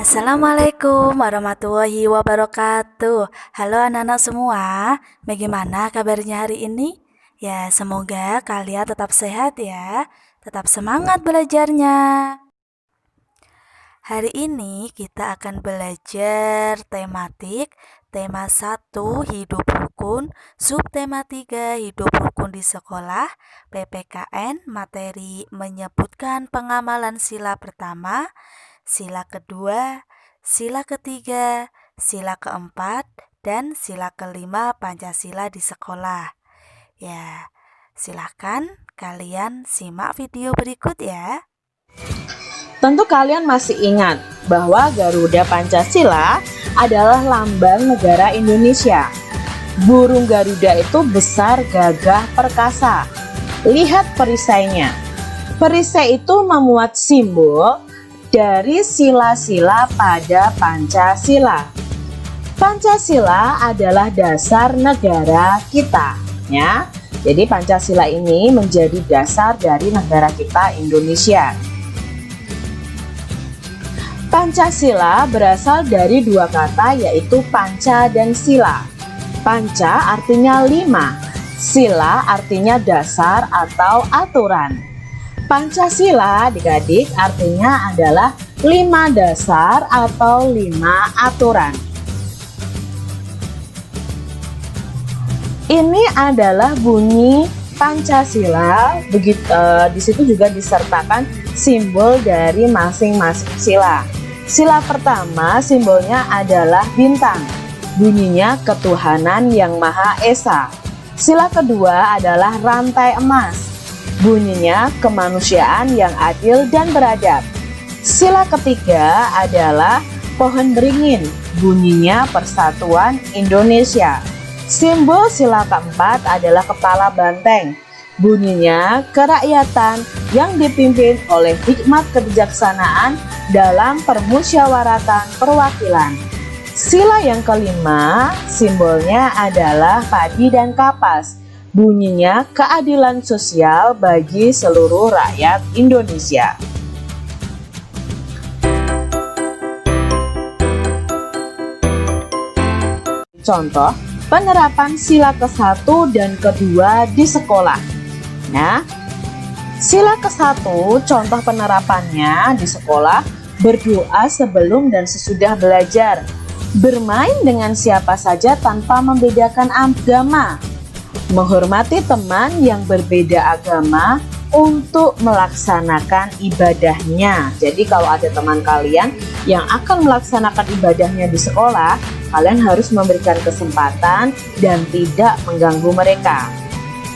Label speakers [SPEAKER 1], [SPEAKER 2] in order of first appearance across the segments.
[SPEAKER 1] Assalamualaikum warahmatullahi wabarakatuh. Halo anak-anak semua, bagaimana kabarnya hari ini? Ya, semoga kalian tetap sehat ya, tetap semangat belajarnya. Hari ini kita akan belajar tematik, tema 1 hidup rukun, subtema 3 hidup rukun di sekolah, PPKN materi menyebutkan pengamalan sila pertama, sila kedua, sila ketiga, sila keempat, dan sila kelima Pancasila di sekolah. Ya, silahkan kalian simak video berikut ya.
[SPEAKER 2] Tentu kalian masih ingat bahwa Garuda Pancasila adalah lambang negara Indonesia. Burung Garuda itu besar, gagah, perkasa. Lihat perisainya. Perisai itu memuat simbol dari sila-sila pada Pancasila. Pancasila adalah dasar negara kita, ya. Jadi Pancasila ini menjadi dasar dari negara kita Indonesia. Pancasila berasal dari dua kata, yaitu panca dan sila. Panca artinya 5, sila artinya dasar atau aturan. Pancasila adik-adik artinya adalah 5 dasar atau 5 aturan. Ini adalah bunyi Pancasila. Di situ juga disertakan simbol dari masing-masing sila. Sila pertama simbolnya adalah bintang. Bunyinya ketuhanan yang Maha Esa. Sila kedua adalah rantai emas. Bunyinya kemanusiaan yang adil dan beradab. Sila ketiga adalah pohon beringin. Bunyinya persatuan Indonesia. Simbol sila keempat adalah kepala banteng. Bunyinya kerakyatan yang dipimpin oleh hikmat kebijaksanaan dalam permusyawaratan perwakilan. Sila yang kelima simbolnya adalah padi dan kapas. Bunyinya keadilan sosial bagi seluruh rakyat Indonesia. Contoh penerapan sila ke-1 dan ke-2 di sekolah. Nah, sila ke-1 contoh penerapannya di sekolah: berdoa sebelum dan sesudah belajar, bermain dengan siapa saja tanpa membedakan agama, menghormati teman yang berbeda agama untuk melaksanakan ibadahnya. Jadi kalau ada teman kalian yang akan melaksanakan ibadahnya di sekolah, kalian harus memberikan kesempatan dan tidak mengganggu mereka.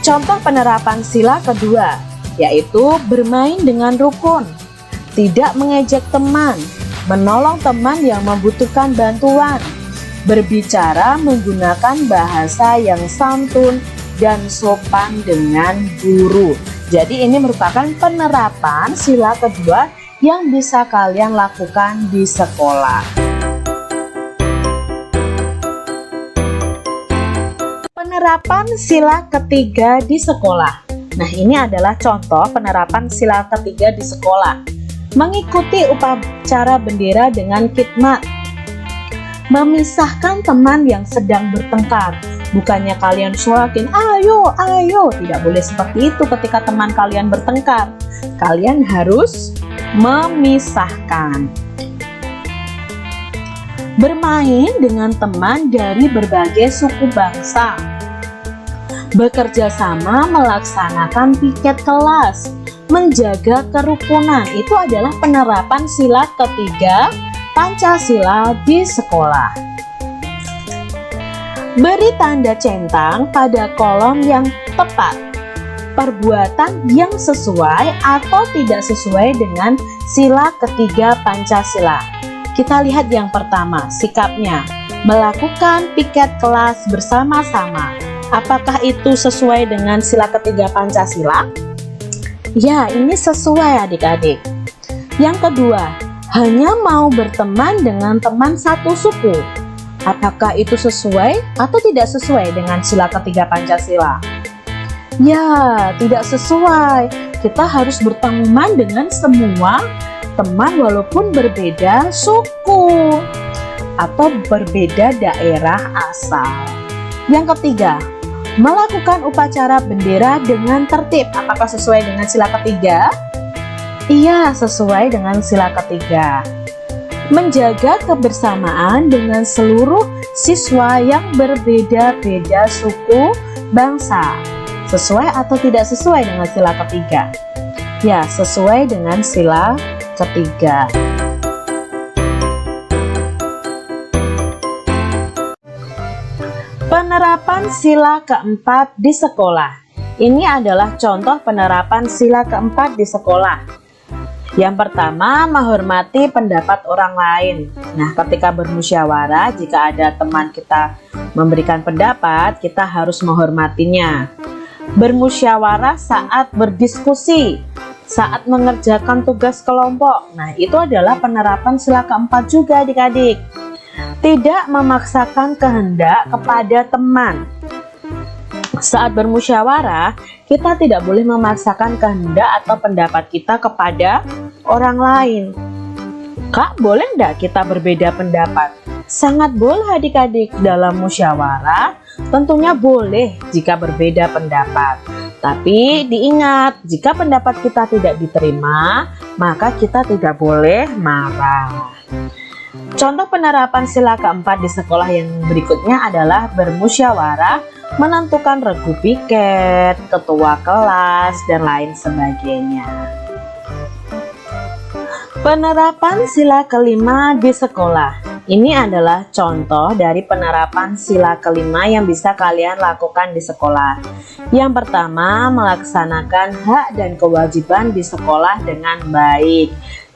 [SPEAKER 2] Contoh penerapan sila kedua yaitu bermain dengan rukun, tidak mengejek teman, menolong teman yang membutuhkan bantuan, berbicara menggunakan bahasa yang santun dan sopan dengan guru. Jadi ini merupakan penerapan sila kedua yang bisa kalian lakukan di sekolah. Penerapan sila ketiga di sekolah. Nah, ini adalah contoh penerapan sila ketiga di sekolah. Mengikuti upacara bendera dengan khidmat. Memisahkan teman yang sedang bertengkar. Bukannya kalian sorakin, ayo, ayo. Tidak boleh seperti itu ketika teman kalian bertengkar. Kalian harus memisahkan. Bermain dengan teman dari berbagai suku bangsa. Bekerja sama melaksanakan piket kelas. Menjaga kerukunan. Itu adalah penerapan sila ketiga Pancasila di sekolah. Beri tanda centang pada kolom yang tepat. Perbuatan yang sesuai atau tidak sesuai dengan sila ketiga Pancasila. Kita lihat yang pertama, sikapnya. Melakukan piket kelas bersama-sama. Apakah itu sesuai dengan sila ketiga Pancasila? Ya, ini sesuai adik-adik. Yang kedua, hanya mau berteman dengan teman satu suku. Apakah itu sesuai atau tidak sesuai dengan sila ketiga Pancasila? Ya, tidak sesuai. Kita harus berteman dengan semua teman walaupun berbeda suku atau berbeda daerah asal. Yang ketiga, melakukan upacara bendera dengan tertib. Apakah sesuai dengan sila ketiga? Iya, sesuai dengan sila ketiga. Menjaga kebersamaan dengan seluruh siswa yang berbeda-beda suku, bangsa. Sesuai atau tidak sesuai dengan sila ketiga? Ya, sesuai dengan sila ketiga. Penerapan sila keempat di sekolah. Ini adalah contoh penerapan sila keempat di sekolah. Yang pertama, menghormati pendapat orang lain. Nah, ketika bermusyawarah, jika ada teman kita memberikan pendapat, kita harus menghormatinya. Bermusyawarah saat berdiskusi, saat mengerjakan tugas kelompok. Nah, itu adalah penerapan sila keempat juga adik-adik. Tidak memaksakan kehendak kepada teman. Saat bermusyawarah, kita tidak boleh memaksakan kehendak atau pendapat kita kepada orang lain. Kak, boleh enggak kita berbeda pendapat? Sangat boleh adik-adik. Dalam musyawarah tentunya boleh jika berbeda pendapat. Tapi diingat, jika pendapat kita tidak diterima, maka kita tidak boleh marah. Contoh penerapan sila keempat di sekolah yang berikutnya adalah bermusyawarah, menentukan regu piket, ketua kelas, dan lain sebagainya. Penerapan sila kelima di sekolah. Ini adalah contoh dari penerapan sila kelima yang bisa kalian lakukan di sekolah. Yang pertama, melaksanakan hak dan kewajiban di sekolah dengan baik.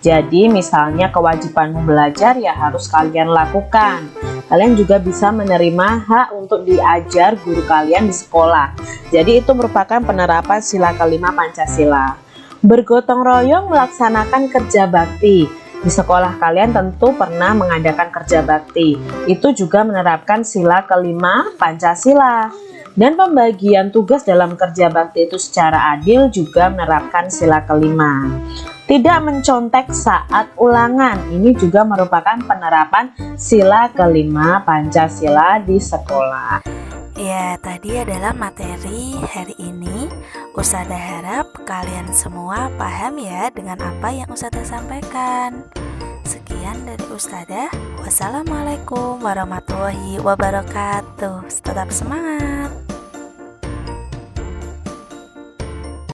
[SPEAKER 2] Jadi misalnya kewajibanmu belajar ya harus kalian lakukan. Kalian juga bisa menerima hak untuk diajar guru kalian di sekolah. Jadi itu merupakan penerapan sila kelima Pancasila. Bergotong royong melaksanakan kerja bakti. Di sekolah kalian tentu pernah mengadakan kerja bakti. Itu juga menerapkan sila kelima Pancasila. Dan pembagian tugas dalam kerja bakti itu secara adil juga menerapkan sila kelima. Tidak mencontek saat ulangan, ini juga merupakan penerapan sila kelima Pancasila di sekolah.
[SPEAKER 1] Ya, tadi adalah materi hari ini. Ustazah harap kalian semua paham ya dengan apa yang Ustazah sampaikan. Sekian dari Ustazah. Wassalamualaikum warahmatullahi wabarakatuh. Tetap semangat.